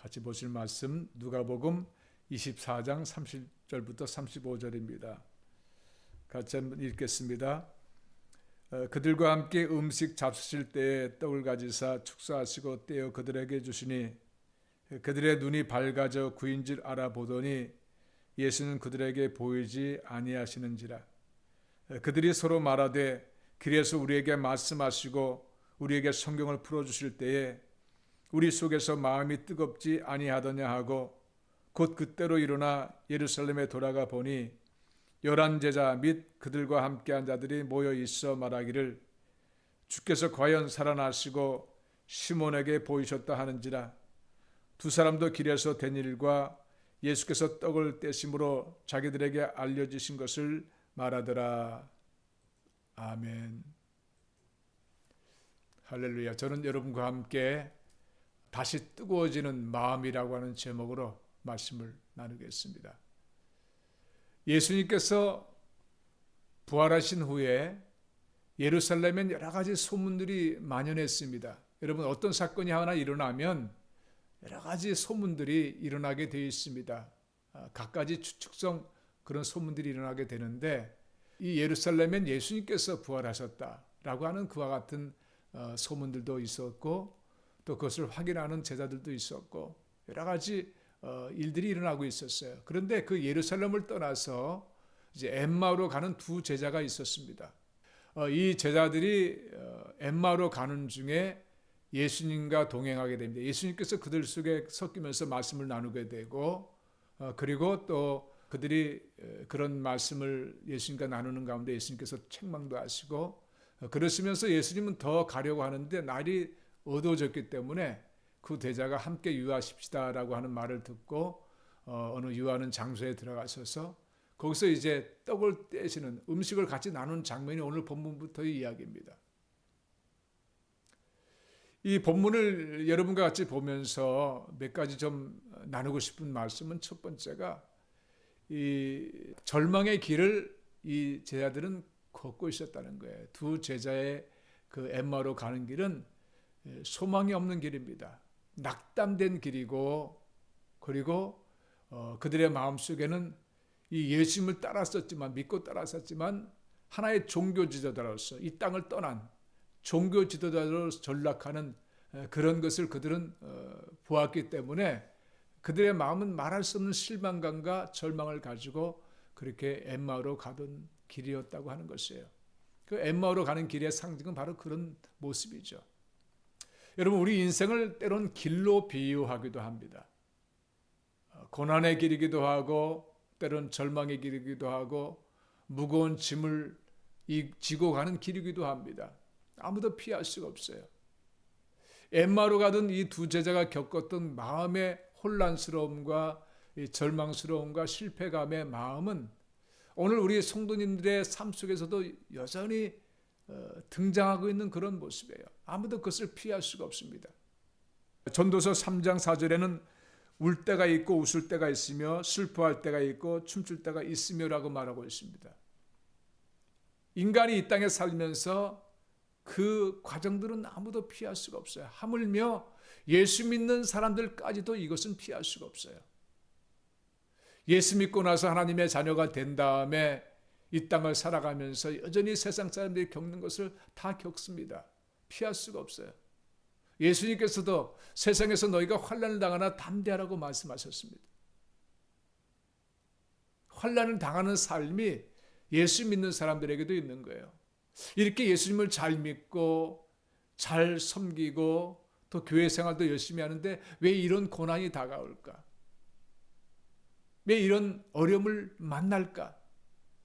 같이 보실 말씀 누가복음 24장 30절부터 35절입니다. 같이 한번 읽겠습니다. 그들과 함께 음식 잡수실 때에 떡을 가지사 축사하시고 떼어 그들에게 주시니 그들의 눈이 밝아져 구인 줄 알아보더니 예수는 그들에게 보이지 아니하시는지라. 그들이 서로 말하되 길에서 우리에게 말씀하시고 우리에게 성경을 풀어주실 때에 우리 속에서 마음이 뜨겁지 아니하더냐 하고 곧 그때로 일어나 예루살렘에 돌아가 보니 11 제자 및 그들과 함께한 자들이 모여 있어 말하기를 주께서 과연 살아나시고 시몬에게 보이셨다 하는지라. 두 사람도 길에서 된 일과 예수께서 떡을 떼심으로 자기들에게 알려주신 것을 말하더라. 아멘. 할렐루야. 저는 여러분과 함께 다시 뜨거워지는 마음이라고 하는 제목으로 말씀을 나누겠습니다. 예수님께서 부활하신 후에 예루살렘엔 여러 가지 소문들이 만연했습니다. 여러분, 어떤 사건이 하나 일어나면 여러 가지 소문들이 일어나게 되어 있습니다. 각가지 추측성 그런 소문들이 일어나게 되는데, 이 예루살렘엔 예수님께서 부활하셨다라고 하는 그와 같은 소문들도 있었고, 또 그것을 확인하는 제자들도 있었고, 여러 가지 일들이 일어나고 있었어요. 그런데 그 예루살렘을 떠나서 이제 엠마오로 가는 두 제자가 있었습니다. 이 제자들이 엠마오로 가는 중에 예수님과 동행하게 됩니다. 예수님께서 그들 속에 섞이면서 말씀을 나누게 되고, 그리고 또 그들이 그런 말씀을 예수님과 나누는 가운데 예수님께서 책망도 하시고, 그러시면서 예수님은 더 가려고 하는데 날이 어두워졌기 때문에 그 제자가 함께 유하십시다라고 하는 말을 듣고 어느 유하는 장소에 들어가셔서 거기서 이제 떡을 떼시는, 음식을 같이 나누는 장면이 오늘 본문부터의 이야기입니다. 이 본문을 여러분과 같이 보면서 몇 가지 좀 나누고 싶은 말씀은, 첫 번째가 이 절망의 길을 이 제자들은 걷고 있었다는 거예요. 두 제자의 그 엠마오로 가는 길은 소망이 없는 길입니다. 낙담된 길이고, 그리고 그들의 마음속에는 이 예수님을 따랐었지만, 믿고 따랐었지만 하나의 종교 지도자로서 이 땅을 떠난 종교 지도자로 전락하는 그런 것을 그들은 보았기 때문에 그들의 마음은 말할 수 없는 실망감과 절망을 가지고 그렇게 엠마오로 가던 길이었다고 하는 것이에요. 그 엠마오로 가는 길의 상징은 바로 그런 모습이죠. 여러분, 우리 인생을 때론 길로 비유하기도 합니다. 고난의 길이기도 하고, 때론 절망의 길이기도 하고, 무거운 짐을 지고 가는 길이기도 합니다. 아무도 피할 수가 없어요. 엠마오로 가던 이 두 제자가 겪었던 마음의 혼란스러움과 절망스러움과 실패감의 마음은 오늘 우리 성도님들의 삶 속에서도 여전히 등장하고 있는 그런 모습이에요. 아무도 그것을 피할 수가 없습니다. 전도서 3장 4절에는 울 때가 있고 웃을 때가 있으며 슬퍼할 때가 있고 춤출 때가 있으며라고 말하고 있습니다. 인간이 이 땅에 살면서 그 과정들은 아무도 피할 수가 없어요. 하물며 예수 믿는 사람들까지도 이것은 피할 수가 없어요. 예수 믿고 나서 하나님의 자녀가 된 다음에 이 땅을 살아가면서 여전히 세상 사람들이 겪는 것을 다 겪습니다. 피할 수가 없어요. 예수님께서도 세상에서 너희가 환난을 당하나 담대하라고 말씀하셨습니다. 환난을 당하는 삶이 예수 믿는 사람들에게도 있는 거예요. 이렇게 예수님을 잘 믿고 잘 섬기고 또 교회 생활도 열심히 하는데 왜 이런 고난이 다가올까? 왜 이런 어려움을 만날까?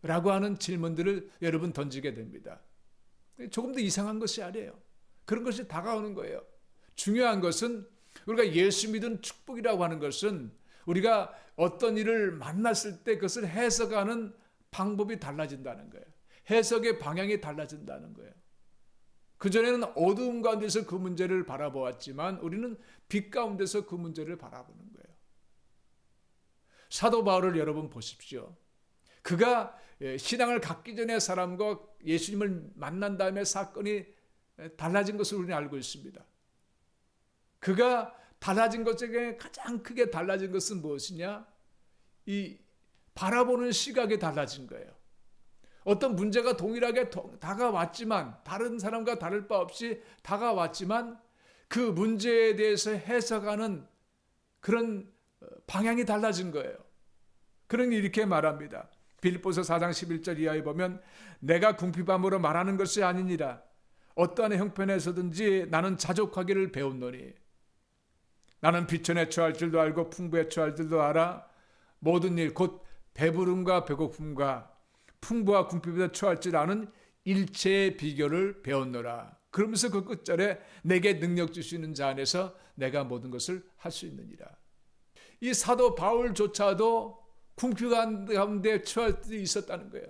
라고 하는 질문들을 여러분 던지게 됩니다. 조금 더 이상한 것이 아니에요. 그런 것이 다가오는 거예요. 중요한 것은 우리가 예수 믿은 축복이라고 하는 것은 우리가 어떤 일을 만났을 때 그것을 해석하는 방법이 달라진다는 거예요. 해석의 방향이 달라진다는 거예요. 그전에는 어두움 가운데서 그 문제를 바라보았지만 우리는 빛 가운데서 그 문제를 바라보는 거예요. 사도 바울을 여러분 보십시오. 그가 신앙을 갖기 전에 사람과 예수님을 만난 다음에 사건이 달라진 것을 우리는 알고 있습니다. 그가 달라진 것 중에 가장 크게 달라진 것은 무엇이냐? 이 바라보는 시각이 달라진 거예요. 어떤 문제가 동일하게 다가왔지만, 다른 사람과 다를 바 없이 다가왔지만 그 문제에 대해서 해석하는 그런 방향이 달라진 거예요. 그러니 이렇게 말합니다. 빌립보서 4장 11절 이하에 보면 내가 궁핍함으로 말하는 것이 아니니라. 어떠한 형편에서든지 나는 자족하기를 배웠노니 나는 비천에 처할 줄도 알고 풍부에 처할 줄도 알아. 모든 일 곧 배부름과 배고픔과 풍부와 궁핍에 처할 줄 아는 일체의 비결을 배웠노라. 그러면서 그 끝절에 내게 능력 주시는 자 안에서 내가 모든 것을 할 수 있느니라. 이 사도 바울조차도 궁핍 가운데 처할 때도 있었다는 거예요.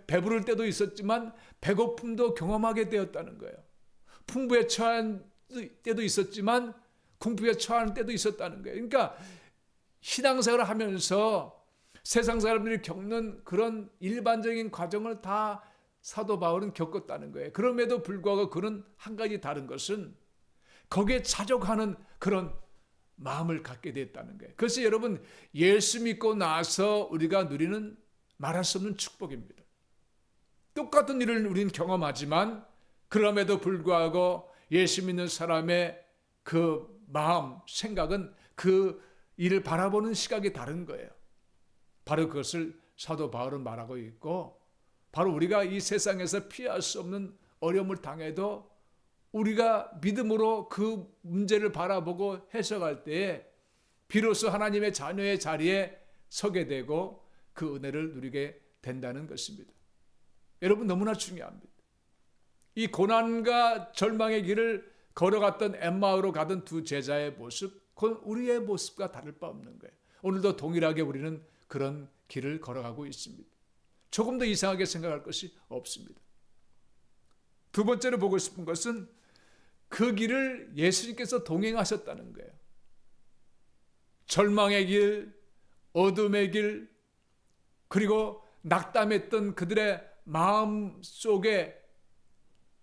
배부를 때도 있었지만 배고픔도 경험하게 되었다는 거예요. 풍부에 처한 때도 있었지만 궁핍에 처하는 때도 있었다는 거예요. 그러니까 신앙생활을 하면서 세상 사람들이 겪는 그런 일반적인 과정을 다 사도 바울은 겪었다는 거예요. 그럼에도 불구하고 그는 한 가지 다른 것은 거기에 자족하는 그런 마음을 갖게 됐다는 거예요. 그래서 여러분, 예수 믿고 나서 우리가 누리는 말할 수 없는 축복입니다. 똑같은 일을 우리는 경험하지만 그럼에도 불구하고 예수 믿는 사람의 그 마음, 생각은 그 일을 바라보는 시각이 다른 거예요. 바로 그것을 사도 바울은 말하고 있고, 바로 우리가 이 세상에서 피할 수 없는 어려움을 당해도 우리가 믿음으로 그 문제를 바라보고 해석할 때에 비로소 하나님의 자녀의 자리에 서게 되고 그 은혜를 누리게 된다는 것입니다. 여러분, 너무나 중요합니다. 이 고난과 절망의 길을 걸어갔던 엠마오로 가던 두 제자의 모습, 그건 우리의 모습과 다를 바 없는 거예요. 오늘도 동일하게 우리는 그런 길을 걸어가고 있습니다. 조금 더 이상하게 생각할 것이 없습니다. 두 번째로 보고 싶은 것은 그 길을 예수님께서 동행하셨다는 거예요. 절망의 길, 어둠의 길, 그리고 낙담했던 그들의 마음 속에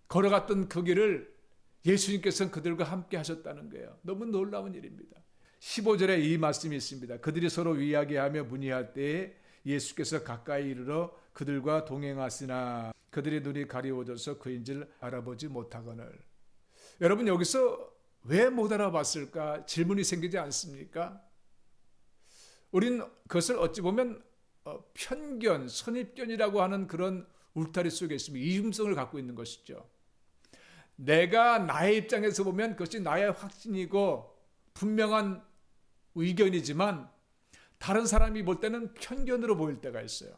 걸어갔던 그 길을 예수님께서는 그들과 함께 하셨다는 거예요. 너무 놀라운 일입니다. 15절에 이 말씀이 있습니다. 그들이 서로 이야기하며 문의할 때에 예수께서 가까이 이르러 그들과 동행하시나 그들의 눈이 가리워져서 그인지를 알아보지 못하거늘. 여러분, 여기서 왜 못 알아봤을까 질문이 생기지 않습니까? 우린 그것을 어찌 보면 편견, 선입견이라고 하는 그런 울타리 속에 있으면 이중성을 갖고 있는 것이죠. 내가 나의 입장에서 보면 그것이 나의 확신이고 분명한 의견이지만 다른 사람이 볼 때는 편견으로 보일 때가 있어요.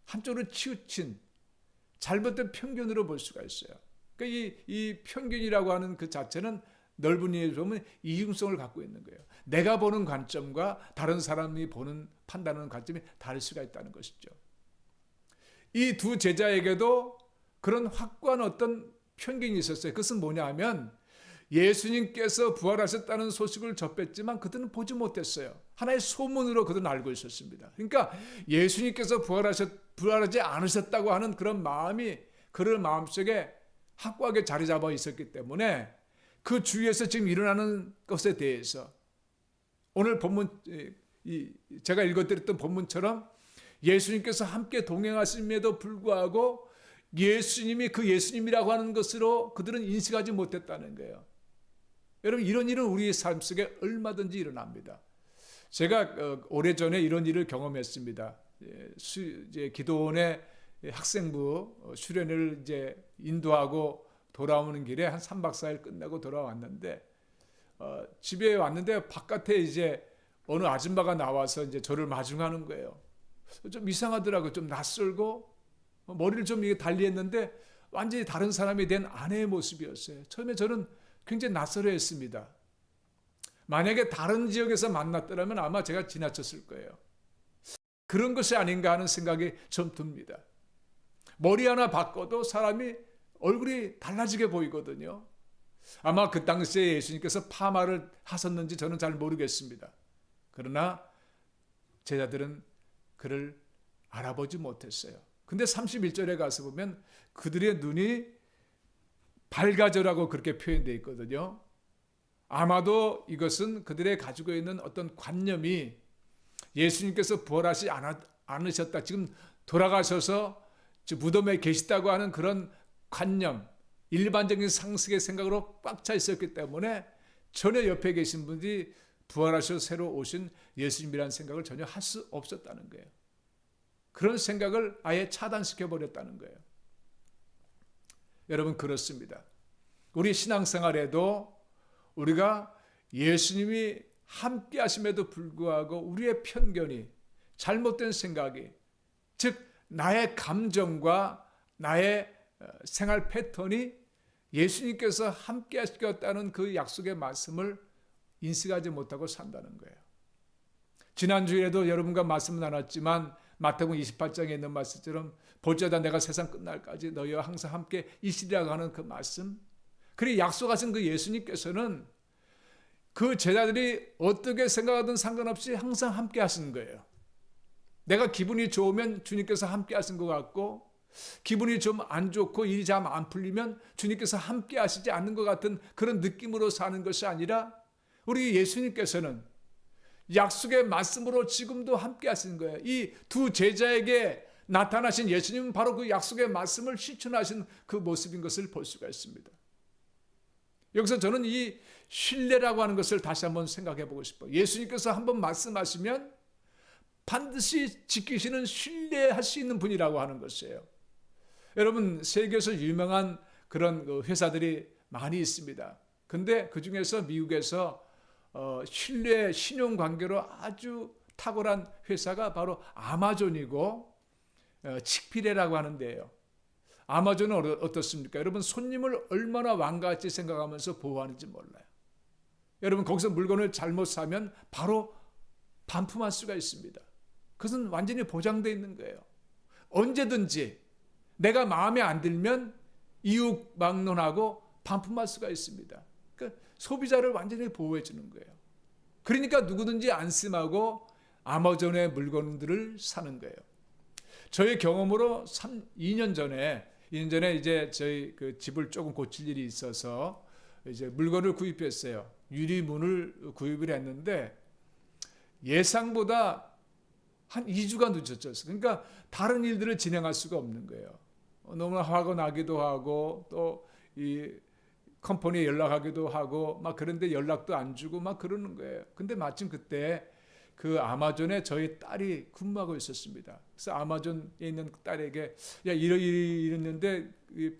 한쪽으로 치우친 잘못된 편견으로 볼 수가 있어요. 그러니까 이 편견이라고 하는 그 자체는 넓은 의미에서 보면 이중성을 갖고 있는 거예요. 내가 보는 관점과 다른 사람이 보는 판단하는 관점이 다를 수가 있다는 것이죠. 이 두 제자에게도 그런 확고한 어떤 편견이 있었어요. 그것은 뭐냐 하면 예수님께서 부활하셨다는 소식을 접했지만 그들은 보지 못했어요. 하나의 소문으로 그들은 알고 있었습니다. 그러니까 예수님께서 부활하지 않으셨다고 하는 그런 마음이 그들 마음속에 확고하게 자리 잡아 있었기 때문에 그 주위에서 지금 일어나는 것에 대해서 오늘 본문, 제가 읽어드렸던 본문처럼 예수님께서 함께 동행하심에도 불구하고 예수님이 그 예수님이라고 하는 것으로 그들은 인식하지 못했다는 거예요. 여러분, 이런 일은 우리의 삶 속에 얼마든지 일어납니다. 제가 오래전에 이런 일을 경험했습니다. 이제 기도원의 학생부 수련회를 이제 인도하고 돌아오는 길에 한 3박 4일 끝나고 돌아왔는데 집에 왔는데 바깥에 이제 어느 아줌마가 나와서 이제 저를 마중하는 거예요. 좀 이상하더라고요. 좀 낯설고 머리를 좀 달리했는데 완전히 다른 사람이 된 아내의 모습이었어요. 처음에 저는 굉장히 낯설어했습니다. 만약에 다른 지역에서 만났더라면 아마 제가 지나쳤을 거예요. 그런 것이 아닌가 하는 생각이 좀 듭니다. 머리 하나 바꿔도 사람이 얼굴이 달라지게 보이거든요. 아마 그 당시에 예수님께서 파마를 하셨는지 저는 잘 모르겠습니다. 그러나 제자들은 그를 알아보지 못했어요. 근데 31절에 가서 보면 그들의 눈이 밝아져라고 그렇게 표현되어 있거든요. 아마도 이것은 그들의 가지고 있는 어떤 관념이 예수님께서 부활하지 않으셨다, 지금 돌아가셔서 무덤에 계시다고 하는 그런 관념, 일반적인 상식의 생각으로 꽉 차 있었기 때문에 전혀 옆에 계신 분들이 부활하셔서 새로 오신 예수님이라는 생각을 전혀 할 수 없었다는 거예요. 그런 생각을 아예 차단시켜 버렸다는 거예요. 여러분, 그렇습니다. 우리 신앙생활에도 우리가 예수님이 함께 하심에도 불구하고 우리의 편견이, 잘못된 생각이, 즉 나의 감정과 나의 생활 패턴이 예수님께서 함께 하시겠다는 그 약속의 말씀을 인식하지 못하고 산다는 거예요. 지난주에도 여러분과 말씀 나눴지만 마태복음 28장에 있는 말씀처럼 볼지어다 내가 세상 끝날까지 너희와 항상 함께 있으리라고 하는 그 말씀, 그리 약속하신 그 예수님께서는 그 제자들이 어떻게 생각하든 상관없이 항상 함께 하시는 거예요. 내가 기분이 좋으면 주님께서 함께 하신 것 같고, 기분이 좀 안 좋고 일이 잘 안 풀리면 주님께서 함께 하시지 않는 것 같은 그런 느낌으로 사는 것이 아니라, 우리 예수님께서는 약속의 말씀으로 지금도 함께 하시는 거예요. 이 두 제자에게 나타나신 예수님은 바로 그 약속의 말씀을 실천하신 그 모습인 것을 볼 수가 있습니다. 여기서 저는 이 신뢰라고 하는 것을 다시 한번 생각해 보고 싶어요. 예수님께서 한번 말씀하시면 반드시 지키시는, 신뢰할 수 있는 분이라고 하는 것이에요. 여러분, 세계에서 유명한 그런 회사들이 많이 있습니다. 근데 그 중에서 미국에서 신뢰, 신용관계로 아주 탁월한 회사가 바로 아마존이고 칙필레라고 하는데요. 아마존은 어떻습니까? 여러분, 손님을 얼마나 왕같이 생각하면서 보호하는지 몰라요. 여러분, 거기서 물건을 잘못 사면 바로 반품할 수가 있습니다. 그것은 완전히 보장되어 있는 거예요. 언제든지 내가 마음에 안 들면 이유 막론하고 반품할 수가 있습니다. 그러니까 소비자를 완전히 보호해 주는 거예요. 그러니까 누구든지 안심하고 아마존의 물건들을 사는 거예요. 저의 경험으로 2년 전에 이제 저희 그 집을 조금 고칠 일이 있어서 이제 물건을 구입했어요. 유리문을 구입을 했는데 예상보다 한 2주가 늦었죠. 그러니까 다른 일들을 진행할 수가 없는 거예요. 너무나 화가 나기도 하고 또 이 컴퍼니에 연락하기도 하고 막, 그런데 연락도 안 주고 막 그러는 거예요. 근데 마침 그때 그 아마존에 저희 딸이 근무하고 있었습니다. 그래서 아마존에 있는 딸에게 야, 이랬는데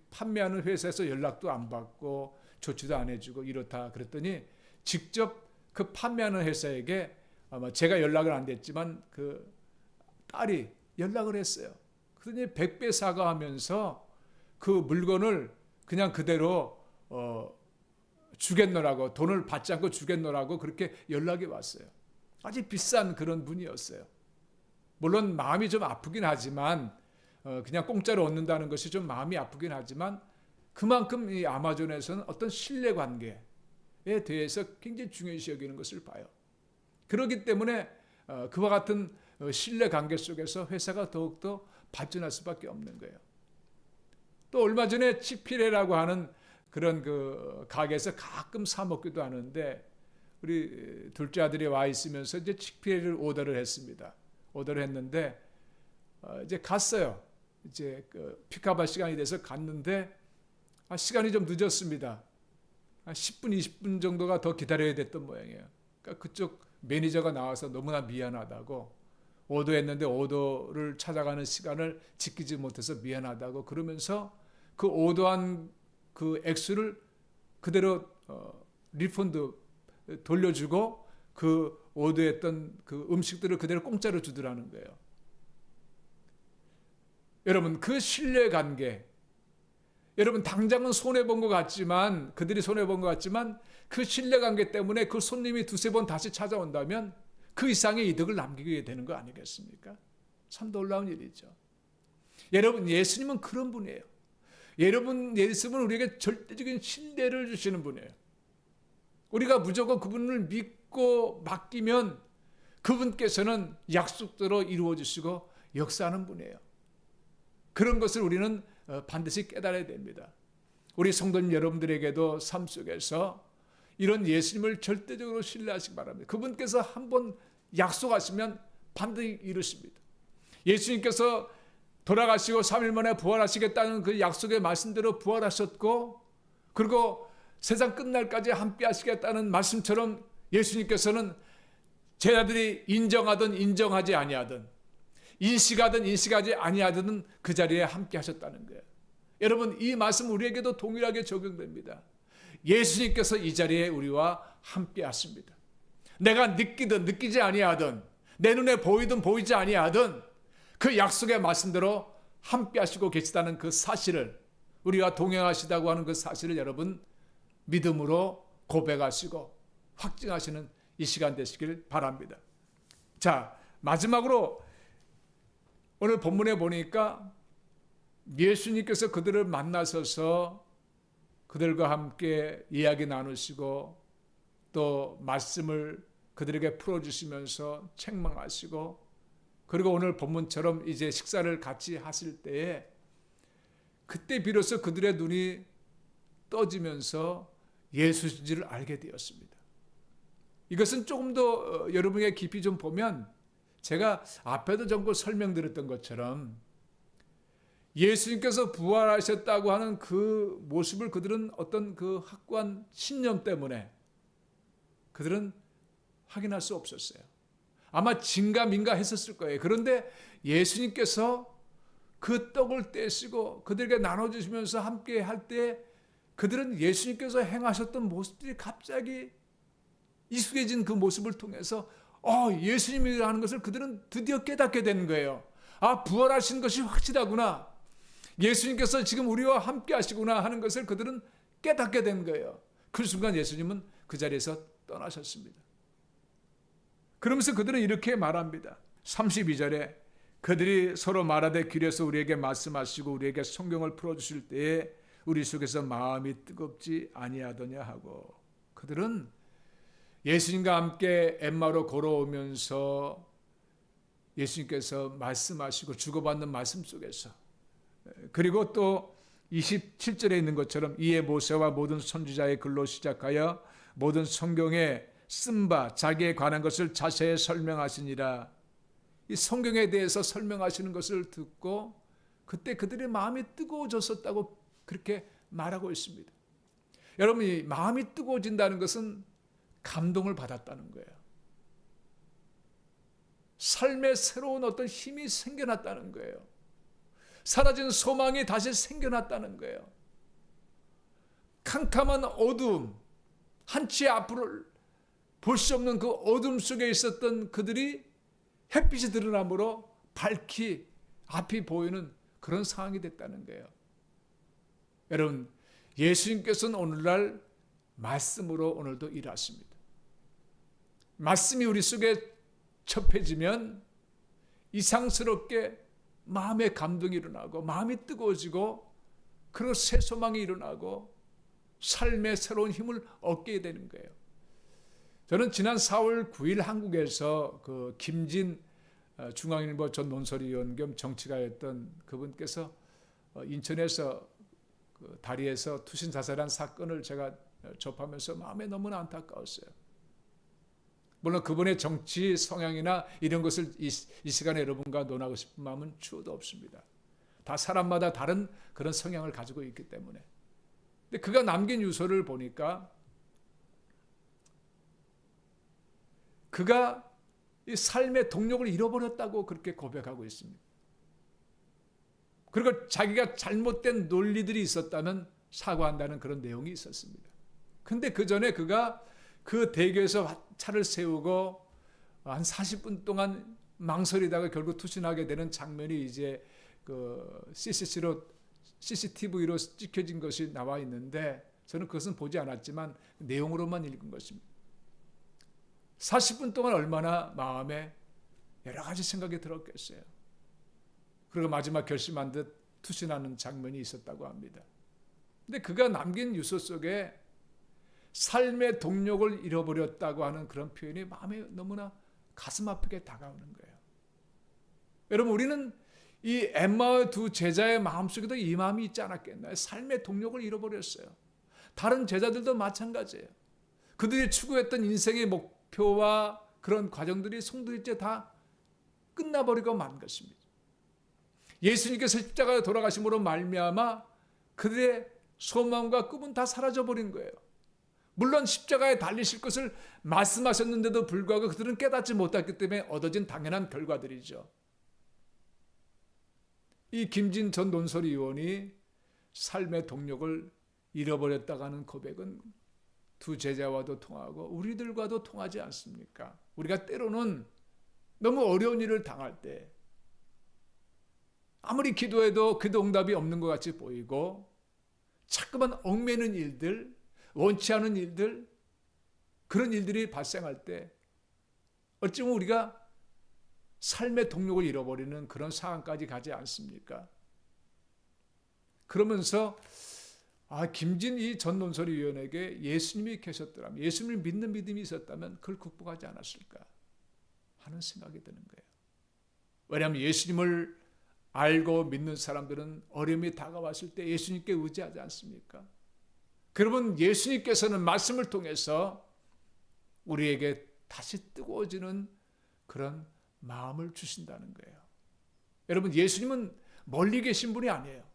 판매하는 회사에서 연락도 안 받고 조치도 안 해주고 이렇다 그랬더니 직접 그 판매하는 회사에게, 아마 제가 연락을 안 됐지만 그 딸이 연락을 했어요. 그러더니 100배 사과하면서 그 물건을 그냥 그대로 주겠노라고, 돈을 받지 않고 주겠노라고 그렇게 연락이 왔어요. 아주 비싼 그런 분이었어요. 물론 마음이 좀 아프긴 하지만 그냥 공짜로 얻는다는 것이 좀 마음이 아프긴 하지만 그만큼 이 아마존에서는 어떤 신뢰관계에 대해서 굉장히 중요시 여기는 것을 봐요. 그렇기 때문에 그와 같은 신뢰관계 속에서 회사가 더욱더 발전할 수밖에 없는 거예요. 또 얼마 전에 치필레라고 하는 그런 그 가게에서 가끔 사 먹기도 하는데, 우리 둘째 아들이 와 있으면서 이제 치필레를 오더를 했습니다. 오더를 했는데 이제 갔어요. 이제 그 픽업할 시간이 돼서 갔는데 시간이 좀 늦었습니다. 한 10분, 20분 정도가 더 기다려야 됐던 모양이에요. 그러니까 그쪽 매니저가 나와서 너무나 미안하다고, 오더했는데 오더를 찾아가는 시간을 지키지 못해서 미안하다고 그러면서 그 오더한 그 액수를 그대로 리펀드 돌려주고 그 오더했던 그 음식들을 그대로 공짜로 주더라는 거예요. 여러분, 그 신뢰관계, 여러분 당장은 손해본 것 같지만, 그들이 손해본 것 같지만 그 신뢰관계 때문에 그 손님이 두세 번 다시 찾아온다면 그 이상의 이득을 남기게 되는 거 아니겠습니까? 참 놀라운 일이죠. 여러분, 예수님은 그런 분이에요. 여러분, 예수님은 우리에게 절대적인 신뢰를 주시는 분이에요. 우리가 무조건 그분을 믿고 맡기면 그분께서는 약속대로 이루어 주시고 역사하는 분이에요. 그런 것을 우리는 반드시 깨달아야 됩니다. 우리 성도님 여러분들에게도 삶 속에서 이런 예수님을 절대적으로 신뢰하시기 바랍니다. 그분께서 한번 약속하시면 반드시 이루십니다. 예수님께서 돌아가시고 3일 만에 부활하시겠다는 그 약속의 말씀대로 부활하셨고, 그리고 세상 끝날까지 함께 하시겠다는 말씀처럼 예수님께서는 제자들이 인정하든 인정하지 아니하든, 인식하든 인식하지 아니하든 그 자리에 함께 하셨다는 거예요. 여러분, 이 말씀 우리에게도 동일하게 적용됩니다. 예수님께서 이 자리에 우리와 함께 하십니다. 내가 느끼든 느끼지 아니하든, 내 눈에 보이든 보이지 아니하든 그 약속의 말씀대로 함께 하시고 계시다는 그 사실을, 우리와 동행하시다고 하는 그 사실을 여러분 믿음으로 고백하시고 확증하시는 이 시간 되시길 바랍니다. 자, 마지막으로 오늘 본문에 보니까 예수님께서 그들을 만나셔서 그들과 함께 이야기 나누시고 또 말씀을 그들에게 풀어주시면서 책망하시고, 그리고 오늘 본문처럼 이제 식사를 같이 하실 때에 그때 비로소 그들의 눈이 떠지면서 예수인지를 알게 되었습니다. 이것은 조금 더 여러분에게 깊이 좀 보면, 제가 앞에도 전부 설명드렸던 것처럼 예수님께서 부활하셨다고 하는 그 모습을 그들은 어떤 그 확고한 신념 때문에 그들은 확인할 수 없었어요. 아마 진가민가 했었을 거예요. 그런데 예수님께서 그 떡을 떼시고 그들에게 나눠주시면서 함께 할 때 그들은 예수님께서 행하셨던 모습들이 갑자기 익숙해진 그 모습을 통해서 예수님이라는 것을 그들은 드디어 깨닫게 되는 거예요. 아, 부활하신 것이 확실하구나. 예수님께서 지금 우리와 함께 하시구나 하는 것을 그들은 깨닫게 된 거예요. 그 순간 예수님은 그 자리에서 떠나셨습니다. 그러면서 그들은 이렇게 말합니다. 32절에 그들이 서로 말하되 길에서 우리에게 말씀하시고 우리에게 성경을 풀어주실 때에 우리 속에서 마음이 뜨겁지 아니하더냐 하고, 그들은 예수님과 함께 엠마오로 걸어오면서 예수님께서 말씀하시고 주고받는 말씀 속에서, 그리고 또 27절에 있는 것처럼 이에 모세와 모든 선지자의 글로 시작하여 모든 성경에 쓴 바 자기에 관한 것을 자세히 설명하시니라. 이 성경에 대해서 설명하시는 것을 듣고 그때 그들의 마음이 뜨거워졌었다고 그렇게 말하고 있습니다. 여러분, 이 마음이 뜨거워진다는 것은 감동을 받았다는 거예요. 삶에 새로운 어떤 힘이 생겨났다는 거예요. 사라진 소망이 다시 생겨났다는 거예요. 캄캄한 어두움, 한치 앞을 볼 수 없는 그 어둠 속에 있었던 그들이 햇빛이 드러남으로 밝히 앞이 보이는 그런 상황이 됐다는 거예요. 여러분, 예수님께서는 오늘날 말씀으로 오늘도 일하십니다. 말씀이 우리 속에 접해지면 이상스럽게 마음의 감동이 일어나고 마음이 뜨거워지고, 그리고 새 소망이 일어나고 삶의 새로운 힘을 얻게 되는 거예요. 저는 지난 4월 9일 한국에서 그 김진 중앙일보 전 논설위원 겸 정치가였던 그분께서 인천에서 그 다리에서 투신 자살한 사건을 제가 접하면서 마음에 너무나 안타까웠어요. 물론 그분의 정치 성향이나 이런 것을 이 시간에 여러분과 논하고 싶은 마음은 추호도 없습니다. 다 사람마다 다른 그런 성향을 가지고 있기 때문에. 근데 그가 남긴 유서를 보니까 그가 이 삶의 동력을 잃어버렸다고 그렇게 고백하고 있습니다. 그리고 자기가 잘못된 논리들이 있었다면 사과한다는 그런 내용이 있었습니다. 근데 그 전에 그가 그 대교에서 차를 세우고 한 40분 동안 망설이다가 결국 투신하게 되는 장면이 이제 그 CCTV로 찍혀진 것이 나와 있는데, 저는 그것은 보지 않았지만 내용으로만 읽은 것입니다. 40분 동안 얼마나 마음에 여러 가지 생각이 들었겠어요. 그리고 마지막 결심한 듯 투신하는 장면이 있었다고 합니다. 근데 그가 남긴 유서 속에 삶의 동력을 잃어버렸다고 하는 그런 표현이 마음에 너무나 가슴 아프게 다가오는 거예요. 여러분, 우리는 이 엠마오의 두 제자의 마음속에도 이 마음이 있지 않았겠나요? 삶의 동력을 잃어버렸어요. 다른 제자들도 마찬가지예요. 그들이 추구했던 인생의 목표와 그런 과정들이 성도일째 다 끝나버리고 만 것입니다. 예수님께서 십자가에 돌아가심으로 말미암아 그들의 소망과 꿈은 다 사라져버린 거예요. 물론 십자가에 달리실 것을 말씀하셨는데도 불구하고 그들은 깨닫지 못했기 때문에 얻어진 당연한 결과들이죠. 이 김진 전 논설위원이 삶의 동력을 잃어버렸다고 하는 고백은 두 제자와도 통하고 우리들과도 통하지 않습니까? 우리가 때로는 너무 어려운 일을 당할 때 아무리 기도해도 기도 응답이 없는 것 같이 보이고 자꾸만 얽매는 일들, 원치 않은 일들, 그런 일들이 발생할 때 어쩌면 우리가 삶의 동력을 잃어버리는 그런 상황까지 가지 않습니까? 그러면서 김진 이 전 논설위원에게 예수님이 계셨더라면, 예수님을 믿는 믿음이 있었다면 그걸 극복하지 않았을까 하는 생각이 드는 거예요. 왜냐하면 예수님을 알고 믿는 사람들은 어려움이 다가왔을 때 예수님께 의지하지 않습니까? 그러면 예수님께서는 말씀을 통해서 우리에게 다시 뜨거워지는 그런 마음을 주신다는 거예요. 여러분, 예수님은 멀리 계신 분이 아니에요.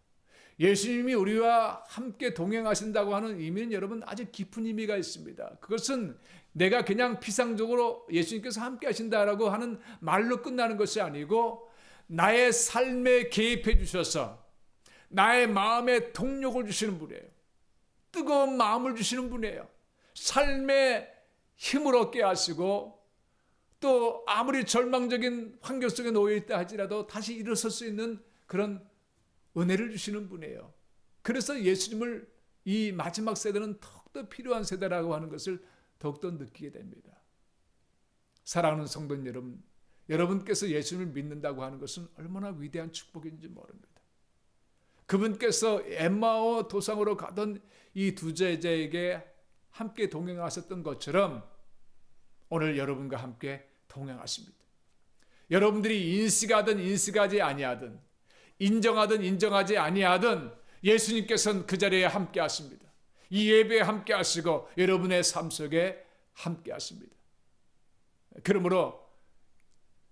예수님이 우리와 함께 동행하신다고 하는 의미는 여러분 아주 깊은 의미가 있습니다. 그것은 내가 그냥 피상적으로 예수님께서 함께 하신다라고 하는 말로 끝나는 것이 아니고 나의 삶에 개입해 주셔서 나의 마음에 동력을 주시는 분이에요. 뜨거운 마음을 주시는 분이에요. 삶에 힘을 얻게 하시고 또 아무리 절망적인 환경 속에 놓여 있다 할지라도 다시 일어설 수 있는 그런 은혜를 주시는 분이에요. 그래서 예수님을 이 마지막 세대는 더욱더 필요한 세대라고 하는 것을 더욱더 느끼게 됩니다. 사랑하는 성도 여러분, 여러분께서 예수님을 믿는다고 하는 것은 얼마나 위대한 축복인지 모릅니다. 그분께서 엠마오 도상으로 가던 이 두 제자에게 함께 동행하셨던 것처럼 오늘 여러분과 함께 동행하십니다. 여러분들이 인식하든 인식하지 아니하든 인정하든 인정하지 아니하든 예수님께서는 그 자리에 함께 하십니다. 이 예배에 함께 하시고 여러분의 삶 속에 함께 하십니다. 그러므로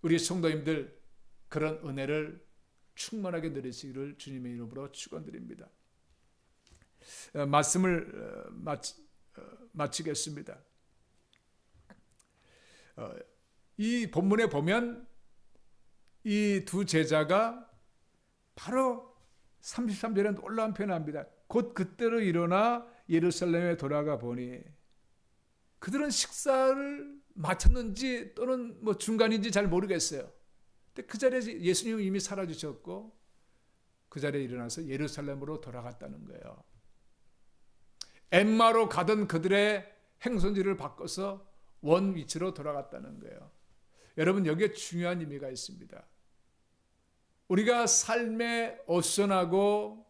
우리 성도님들 그런 은혜를 충만하게 누리시기를 주님의 이름으로 축원드립니다. 말씀을 마치겠습니다. 이 본문에 보면 이 두 제자가 바로 33절에 놀라운 표현을 합니다. 곧 그때로 일어나 예루살렘에 돌아가 보니 그들은 식사를 마쳤는지 또는 뭐 중간인지 잘 모르겠어요. 근데 그 자리에 예수님은 이미 사라지셨고 그 자리에 일어나서 예루살렘으로 돌아갔다는 거예요. 엠마로 가던 그들의 행선지를 바꿔서 원 위치로 돌아갔다는 거예요. 여러분, 여기에 중요한 의미가 있습니다. 우리가 삶에 어수선하고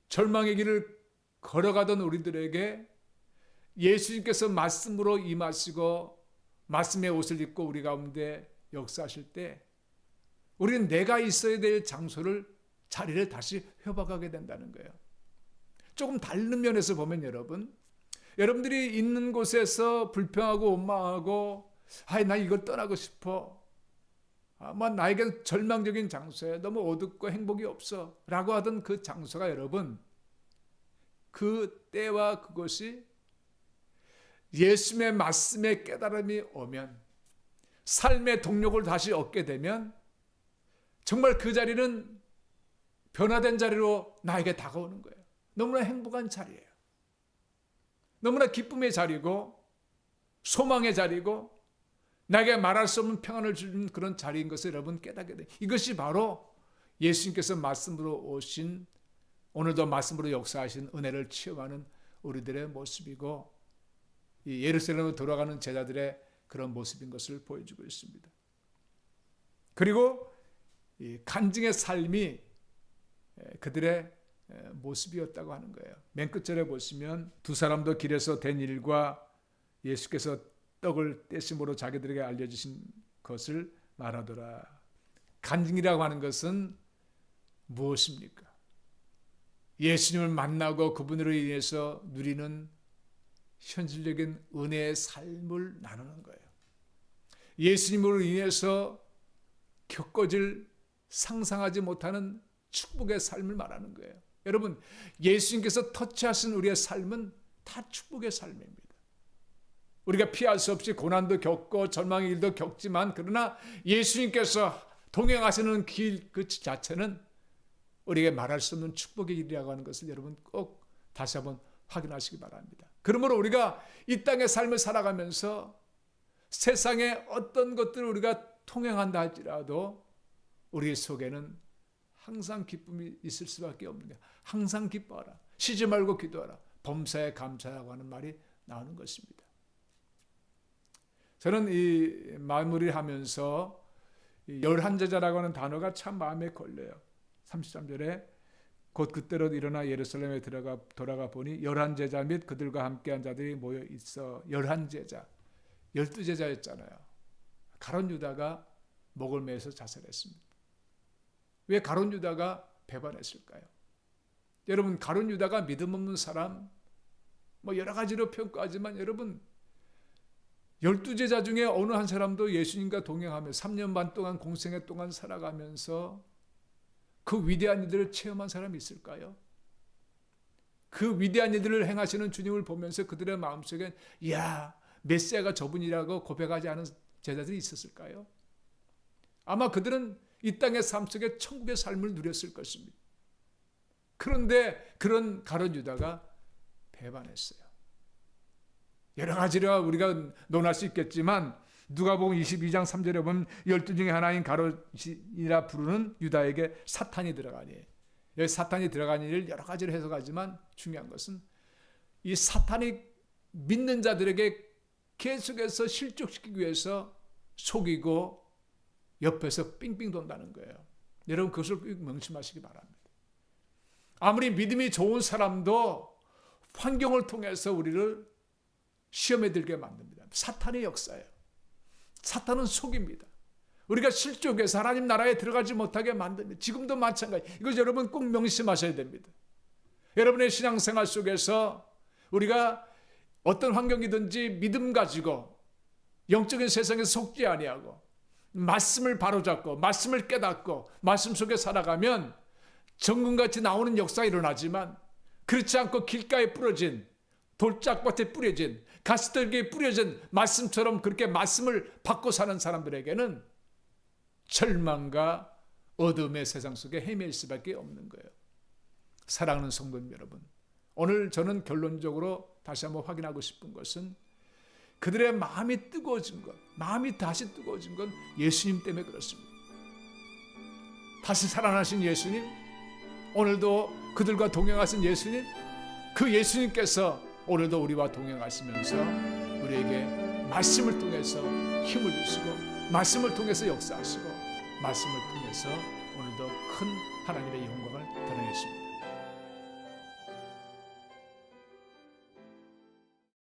절망의 길을 걸어가던 우리들에게 예수님께서 말씀으로 임하시고 말씀의 옷을 입고 우리 가운데 역사하실 때 우리는 내가 있어야 될 장소를, 자리를 다시 회복하게 된다는 거예요. 조금 다른 면에서 보면 여러분들이 있는 곳에서 불평하고 원망하고 나 이걸 떠나고 싶어. 나에겐 절망적인 장소에 너무 어둡고 행복이 없어 라고 하던 그 장소가 여러분, 그 때와 그것이 예수님의 말씀에 깨달음이 오면 삶의 동력을 다시 얻게 되면 정말 그 자리는 변화된 자리로 나에게 다가오는 거예요. 너무나 행복한 자리예요. 너무나 기쁨의 자리고 소망의 자리고 나에게 말할 수 없는 평안을 주는 그런 자리인 것을 여러분 깨닫게 돼요. 이것이 바로 예수님께서 말씀으로 오신, 오늘도 말씀으로 역사하신 은혜를 체험하는 우리들의 모습이고 이 예루살렘으로 돌아가는 제자들의 그런 모습인 것을 보여주고 있습니다. 그리고 이 간증의 삶이 그들의 모습이었다고 하는 거예요. 맨 끝절에 보시면 두 사람도 길에서 된 일과 예수께서 떡을 떼심으로 자기들에게 알려주신 것을 말하더라. 간증이라고 하는 것은 무엇입니까? 예수님을 만나고 그분으로 인해서 누리는 현실적인 은혜의 삶을 나누는 거예요. 예수님으로 인해서 겪어질 상상하지 못하는 축복의 삶을 말하는 거예요. 여러분, 예수님께서 터치하신 우리의 삶은 다 축복의 삶입니다. 우리가 피할 수 없이 고난도 겪고 절망의 일도 겪지만, 그러나 예수님께서 동행하시는 길 그 자체는 우리에게 말할 수 없는 축복의 길이라고 하는 것을 여러분 꼭 다시 한번 확인하시기 바랍니다. 그러므로 우리가 이 땅의 삶을 살아가면서 세상의 어떤 것들을 우리가 통행한다 할지라도 우리 속에는 항상 기쁨이 있을 수밖에 없는 거예요. 항상 기뻐하라. 쉬지 말고 기도하라. 범사에 감사하라고 하는 말이 나오는 것입니다. 저는 이 마무리를 하면서 11제자라고 하는 단어가 참 마음에 걸려요. 33절에 곧 그때로 일어나 예루살렘에 돌아가 보니 11제자 및 그들과 함께한 자들이 모여 있어. 11제자, 12제자였잖아요. 가룟 유다가 목을 매서 자살했습니다. 왜 가룟 유다가 배반했을까요? 여러분, 가룟 유다가 믿음 없는 사람, 여러 가지로 평가하지만 여러분, 12제자 중에 어느 한 사람도 예수님과 동행하며 3년 반 동안 공생애 동안 살아가면서 그 위대한 일들을 체험한 사람이 있을까요? 그 위대한 일들을 행하시는 주님을 보면서 그들의 마음속에 야, 메시아가 저분이라고 고백하지 않은 제자들이 있었을까요? 아마 그들은 이 땅의 삶 속에 천국의 삶을 누렸을 것입니다. 그런데 그런 가룟 유다가 배반했어요. 여러 가지로 우리가 논할 수 있겠지만 누가복음 22장 3절에 보면 12 중에 하나인 가룟이라 부르는 유다에게 사탄이 들어가니, 여기 사탄이 들어가니 를 여러 가지로 해석하지만 중요한 것은 이 사탄이 믿는 자들에게 계속해서 실족시키기 위해서 속이고 옆에서 삥삥 돈다는 거예요. 여러분, 그것을 명심하시기 바랍니다. 아무리 믿음이 좋은 사람도 환경을 통해서 우리를 시험에 들게 만듭니다. 사탄의 역사예요. 사탄은 속입니다. 우리가 실족해서 하나님 나라에 들어가지 못하게 만듭니다. 지금도 마찬가지. 이거 여러분 꼭 명심하셔야 됩니다. 여러분의 신앙생활 속에서 우리가 어떤 환경이든지 믿음 가지고 영적인 세상에 속지 아니하고 말씀을 바로잡고 말씀을 깨닫고 말씀 속에 살아가면 정금같이 나오는 역사가 일어나지만, 그렇지 않고 길가에 뿌려진 돌짝밭에 뿌려진 가시떨기에 뿌려진 말씀처럼 그렇게 말씀을 받고 사는 사람들에게는 절망과 어둠의 세상 속에 헤맬 수밖에 없는 거예요. 사랑하는 성도님 여러분, 오늘 저는 결론적으로 다시 한번 확인하고 싶은 것은 그들의 마음이 뜨거워진 것, 마음이 다시 뜨거워진 건 예수님 때문에 그렇습니다. 다시 살아나신 예수님, 오늘도 그들과 동행하신 예수님, 그 예수님께서 오늘도 우리와 동행하시면서 우리에게 말씀을 통해서 힘을 주시고 말씀을 통해서 역사하시고 말씀을 통해서 오늘도 큰 하나님의 영광을 드러내십니다.